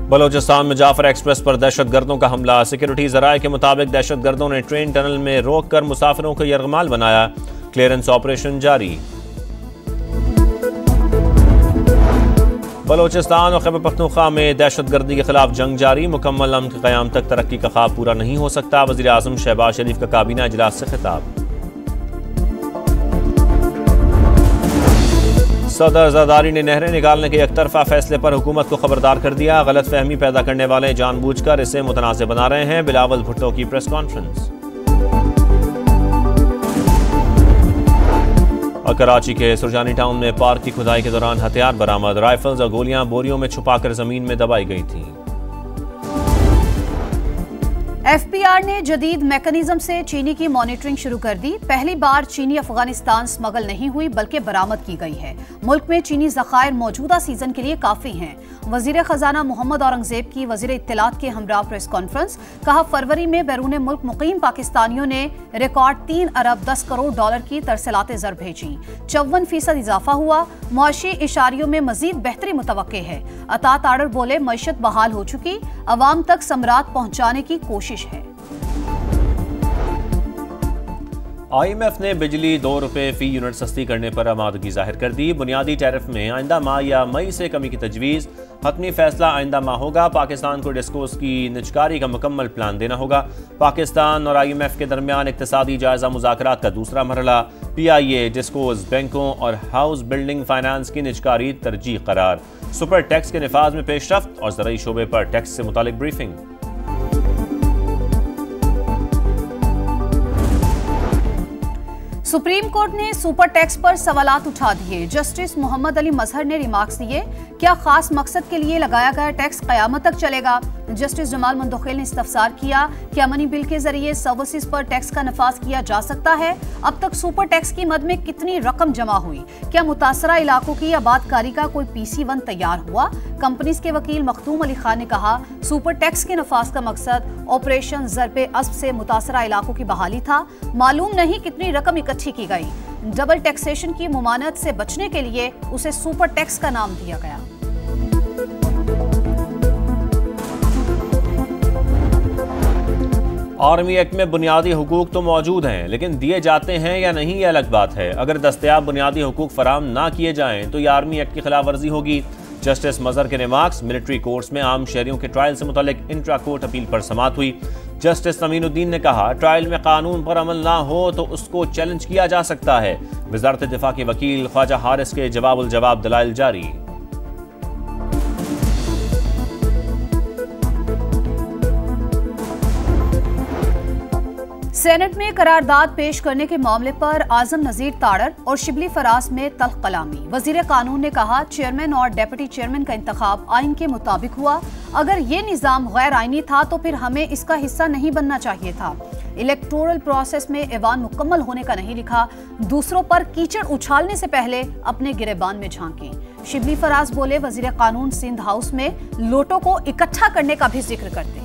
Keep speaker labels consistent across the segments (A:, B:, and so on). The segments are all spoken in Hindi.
A: बलोचिस्तान में जाफर एक्सप्रेस पर दहशत गर्दों का हमला। सिक्योरिटी जराये के मुताबिक दहशत गर्दों ने ट्रेन टनल में रोक कर मुसाफिरों को यरगमाल बनाया। क्लियरेंस ऑपरेशन जारी। बलोचिस्तान और खैबर पख्तूनख्वा में दहशत गर्दी के खिलाफ जंग जारी। मुकम्मल अमन के क़याम तक तरक्की का ख्वाब पूरा नहीं हो सकता। वज़ीर आज़म शहबाज शरीफ का काबीना इजलास से खिताब। सदर ज़रदारी ने नहरें निकालने के एकतरफा फैसले पर हुकूमत को खबरदार कर दिया। गलत फहमी पैदा करने वाले जानबूझकर इसे मुतनाज़ बना रहे हैं। बिलावल भुट्टो की प्रेस कॉन्फ्रेंस। और कराची के सुरजानी टाउन में पार्क की खुदाई के दौरान हथियार बरामद। राइफल्स और गोलियां बोरियों में छुपाकर जमीन में दबाई गई थीं।
B: एफपीआर ने जदीद मैकेनिज्म से चीनी की मॉनिटरिंग शुरू कर दी। पहली बार चीनी अफगानिस्तान स्मगल नहीं हुई बल्कि बरामद की गई है। मुल्क में चीनी ज़खायर मौजूदा सीजन के लिए काफी हैं। वजीर खजाना मोहम्मद औरंगजेब की वजीर इत्तलात के हमरा प्रेस कॉन्फ्रेंस। कहा, फरवरी में बैरून मुल्क मुकीम पाकिस्तानियों ने रिकॉर्ड 3 अरब 10 करोड़ डॉलर की तरसलात ज़र भेजी। 54% इजाफा हुआ। मुआशी इशारियों में मजीद बेहतरी मुतवक्के है। अतात आर्डर बोले, मईशत बहाल हो चुकी, अवाम तक समरात पहुंचाने की कोशिश है।
A: IMF ने बिजली 2 रुपये फी यूनिट सस्ती करने पर आमादगी जाहिर कर दी। बुनियादी टैरिफ में आइंदा माह या मई से कमी की तजवीज़। हतमी फैसला आइंदा माह होगा। पाकिस्तान को डिस्कोस की निजकारी का मुकम्मल प्लान देना होगा। पाकिस्तान और IMF के दरमियान इक्तिसादी जायजा मुज़ाकरात का दूसरा मरहला। PIA डिस्कोस बैंकों और हाउस बिल्डिंग फाइनेंस की निजकारी तरजीह करार। सुपर टैक्स के निफाज में पेशरफ्त और ज़राई शोबे पर टैक्स से मुतालिक ब्रीफिंग।
B: सुप्रीम कोर्ट ने सुपर टैक्स पर सवालात उठा दिए। जस्टिस मोहम्मद अली मजहर ने रिमार्क्स दिए, क्या खास मकसद के लिए लगाया गया टैक्स कयामत तक चलेगा। जस्टिस जमाल मंदोखेल ने इस्तफसार किया, क्या मनी बिल के जरिए सर्विसेज पर टैक्स का नफाज किया जा सकता है। अब तक सुपर टैक्स की मद में कितनी रकम जमा हुई, क्या मुतासरा इलाकों की आबादकारी का कोई PC1 तैयार हुआ। कंपनीज के वकील मखदूम अली खान ने कहा, सुपर टैक्स के नफाज का मकसद ऑपरेशन ज़रबे अस्ब से मुतासरा इलाकों की बहाली था। मालूम नहीं कितनी रकम इकट्ठी की गई। डबल टैक्सेशन की मुमानत से बचने के लिए उसे सुपर टैक्स का नाम दिया गया।
A: आर्मी एक्ट में बुनियादी हुकूक तो मौजूद हैं, लेकिन दिए जाते हैं या नहीं, यह अलग बात है। अगर दस्तयाब बुनियादी हुकूक फराहम ना किए जाएं तो यह आर्मी एक्ट की खिलाफ वर्जी होगी। जस्टिस मजहर के रिमार्क्स। मिलिट्री कोर्ट्स में आम शहरियों के ट्रायल से मुतालिक इंट्रा कोर्ट अपील पर समाअत हुई। जस्टिस अमीनुद्दीन ने कहा, ट्रायल में कानून पर अमल ना हो तो उसको चैलेंज किया जा सकता है। वजारत दिफा के वकील ख्वाजा हारिस के जवाब दलाइल जारी।
B: सेनेट में करारदाद पेश करने के मामले पर आजम नजीर ताड़र और शिबली फराज में तल्ख कलामी। वजीर कानून ने कहा, चेयरमैन और डेप्यूटी चेयरमैन का इंतखाब आइन के मुताबिक हुआ। अगर ये निज़ाम गैर आइनी था तो फिर हमें इसका हिस्सा नहीं बनना चाहिए था। इलेक्टोरल प्रोसेस में ऐवान मुकम्मल होने का नहीं लिखा। दूसरों पर कीचड़ उछालने से पहले अपने गिरेबान में झांकें। शिबली फराज बोले, वजीर कानून सिंध हाउस में लोटों को इकट्ठा करने का भी जिक्र करते।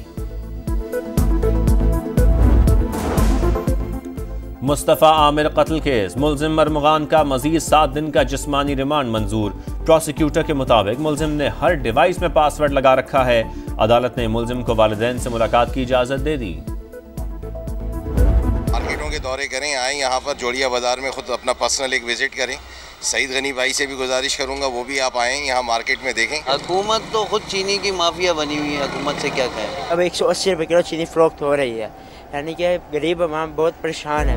A: मुस्तफ़ा आमिर कत्ल केस। मुलजिम मरमुगान का मजीद 7 दिन का जिस्मानी रिमांड मंजूर। प्रोसिक्यूटर के मुताबिक मुलजिम ने हर डिवाइस में पासवर्ड लगा रखा है। अदालत ने मुलजिम को वालिदैन से मुलाकात की इजाजत दे दी।
C: मार्केटों के दौरे करें, आए यहाँ पर जोड़िया बाजार में खुद अपना पर्सनल एक विजिट करें। सईद गनी भाई से भी गुजारिश करूँगा वो भी आप आएँ यहाँ मार्केट में देखें।
D: हुकूमत तो खुद चीनी की माफिया बनी हुई है, हुकूमत से क्या कहें।
E: अब 180 रुपये किलो चीनी फरोख्त हो रही है, यानी कि गरीब अवाम बहुत परेशान है।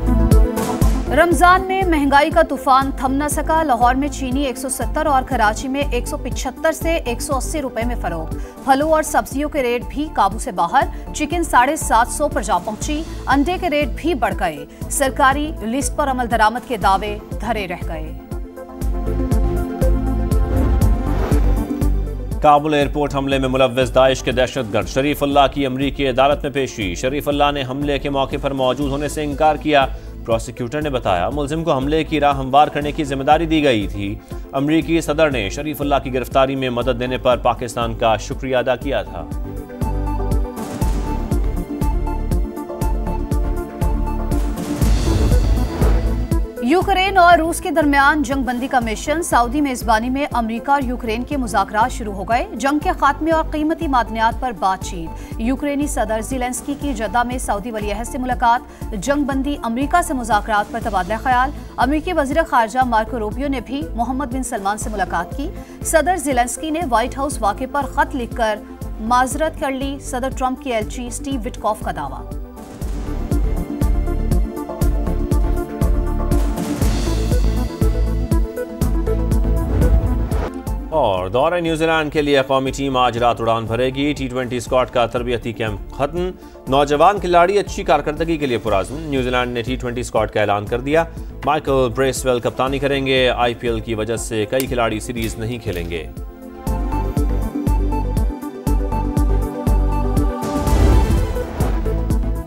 B: रमजान में महंगाई का तूफान थम न सका। लाहौर में चीनी 170 और कराची में 175 से 180 रुपए में फरोख्त। फलों और सब्जियों के रेट भी काबू से बाहर। चिकन 750 पर जा पहुंची। अंडे के रेट भी बढ़ गए। सरकारी लिस्ट पर अमल दरामद के दावे धरे रह गए।
A: काबुल एयरपोर्ट हमले में मुलव्विस दाइश के दहशतगर्द शरीफुल्लाह की अमरीकी अदालत में पेशी। शरीफुल्लाह ने हमले के मौके पर मौजूद होने से इनकार किया। प्रोसिक्यूटर ने बताया, मुलजिम को हमले की राह हमवार करने की जिम्मेदारी दी गई थी। अमरीकी सदर ने शरीफुल्लाह की गिरफ्तारी में मदद देने पर पाकिस्तान का शुक्रिया अदा किया था।
B: यूक्रेन और रूस के दरमियान जंग बंदी का मिशन, सऊदी मेजबानी में अमेरिका और यूक्रेन के मुज़ाकरात शुरू हो गए। जंग के खात्मे और कीमती मादनियात पर बातचीत। यूक्रेनी सदर ज़ेलेंस्की की जद्दा में सऊदी वली-अहद से मुलाकात। जंग बंदी अमेरिका से मुज़ाकरात पर तबादला ख्याल। अमेरिकी वज़ीर ख़ारजा मार्को रूबियो ने भी मोहम्मद बिन सलमान से मुलाकात की। सदर ज़ेलेंस्की ने व्हाइट हाउस वाक़े पर खत लिखकर माजरत कर ली। सदर ट्रंप की एलची स्टीव विटकॉफ का दावा।
A: और दौरे न्यूजीलैंड के लिए कौमी टीम आज रात उड़ान भरेगी। T20 स्क्वाड का तरबियती कैंप खत्म। नौजवान खिलाड़ी अच्छी कारकर्दगी के लिए पुराज़्म। न्यूजीलैंड ने T20 स्क्वाड का ऐलान कर दिया। माइकल ब्रेसवेल कप्तानी करेंगे। IPL की वजह से कई खिलाड़ी सीरीज नहीं खेलेंगे।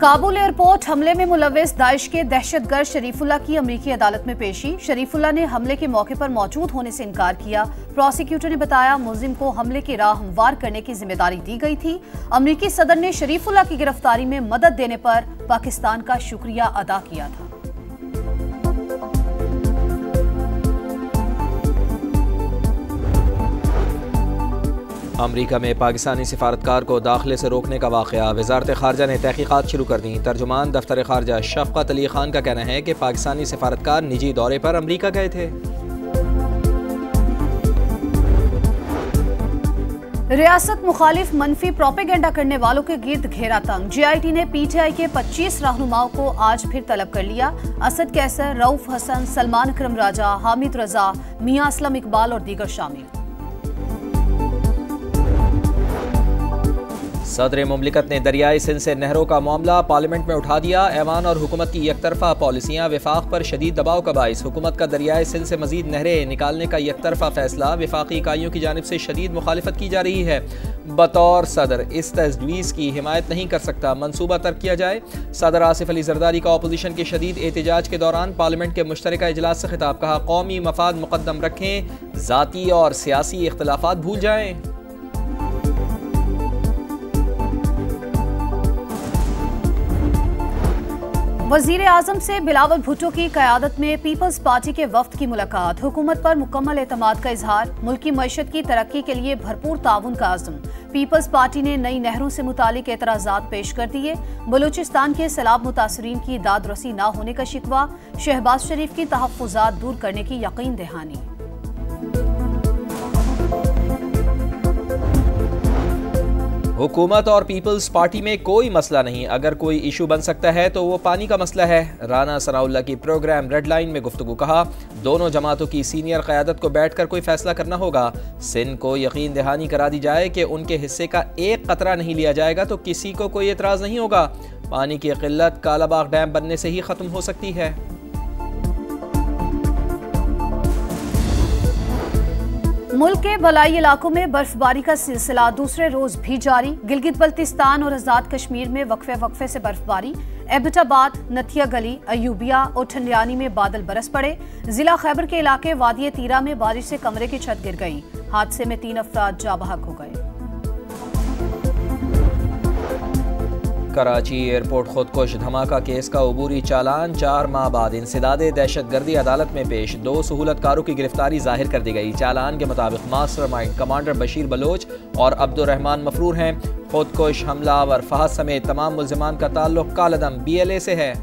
B: काबुल एयरपोर्ट हमले में मुलव्विस दाइश के दहशतगर्द शरीफुल्लाह की अमेरिकी अदालत में पेशी। शरीफुल्लाह ने हमले के मौके पर मौजूद होने से इनकार किया। प्रोसिक्यूटर ने बताया मुलजिम को हमले की राह हमवार करने की जिम्मेदारी दी गई थी। अमेरिकी सदर ने शरीफुल्लाह की गिरफ्तारी में मदद देने पर पाकिस्तान का शुक्रिया अदा किया था।
F: अमरीका में पाकिस्तानी सिफारतकार को दाखिले से रोकने का वाक़या। वज़ारत ख़ारजा ने तहक़ीक़ात शुरू कर दी। तर्जुमान दफ्तर ख़ारजा शफ़क़त अली ख़ान का कहना है कि पाकिस्तानी सिफारतकार निजी दौरे पर अमरीका गए थे।
B: रियासत मुखालिफ मनफी प्रोपेगेंडा करने वालों के गिर्द घेरा तंग। JIT ने PTI के 25 रहनुमाओं को आज फिर तलब कर लिया। असद कैसर, रऊफ हसन, सलमान अकरम राजा, हामिद रजा, मियां असलम इकबाल और दीगर शामिल।
F: सदर मुमलिकत ने दरियाई सिंध से नहरों का मामला पार्लियामेंट में उठा दिया। ऐवान और हुकूमत की एकतरफा पॉलिसियाँ विफाक पर शदीद दबाव का बाइस। हुकूमत का दरियाई सिंध से मजीद नहरें निकालने का एकतरफा फैसला। विफाकी इकाइयों की जानिब से शदीद मुखालिफत की जा रही है। बतौर सदर इस तजवीज़ की हिमायत नहीं कर सकता, मनसूबा तर्क किया जाए। सदर आसिफ अली जरदारी का अपोजिशन के शदीद एहतजाज के दौरान पार्लियामेंट के मुश्तरका इजलास से खिताब। कहा कौमी मफाद मुकद्दम रखें, ज़ाती और सियासी इख्तलाफात भूल जाएं।
B: वज़ीर आज़म से बिलावल भुट्टो की क़यादत में पीपल्स पार्टी के वफ्द की मुलाकात। हुकूमत पर मुकम्मल एतमाद का इजहार। मुल्की मईशत की तरक्की के लिए भरपूर ताउन का आज़म। पीपल्स पार्टी ने नई नहरों से मुतालिक एतराज़ात पेश कर दिए। बलूचिस्तान के सैलाब मुतासरीन की दाद रसी न होने का शिकवा। शहबाज शरीफ की तहफ़्फ़ुज़ात दूर करने की यकीन दहानी।
F: हुकूमत और पीपल्स पार्टी में कोई मसला नहीं, अगर कोई इशू बन सकता है तो वो पानी का मसला है। राना सनाउल्लाह की प्रोग्राम रेड लाइन में गुफ्तगू। कहा दोनों जमातों की सीनियर क़यादत को बैठ कर कोई फैसला करना होगा। सिंध को यकीन दहानी करा दी जाए कि उनके हिस्से का एक कतरा नहीं लिया जाएगा तो किसी को कोई एतराज़ नहीं होगा। पानी की किल्लत कालाबाग डैम बनने से ही ख़त्म हो सकती है।
B: मुल्क के बलाई इलाकों में बर्फबारी का सिलसिला दूसरे रोज भी जारी। गिलगित बल्तिस्तान और आजाद कश्मीर में वक्फे से बर्फबारी। एबटाबाद, नथिया गली, अयूबिया और ठंडियानी में बादल बरस पड़े। जिला खैबर के इलाके वादिय तीरा में बारिश से कमरे की छत गिर गई। हादसे में 3 अफराद जाँ बहक हो गए।
F: कराची एयरपोर्ट खुदकुश धमाका केस का अबूरी चालान 4 माह बाद इंसदादे दहशतगर्दी अदालत में पेश। 2 सहूलतकारों की गिरफ्तारी जाहिर कर दी गई। चालान के मुताबिक मास्टरमाइंड कमांडर बशीर बलोच और अब्दुर्रहमान मफरूर हैं। खुदकुश हमलावर फहद समेत तमाम मुल्जिमान का ताल्लुक कालदम BLA से है।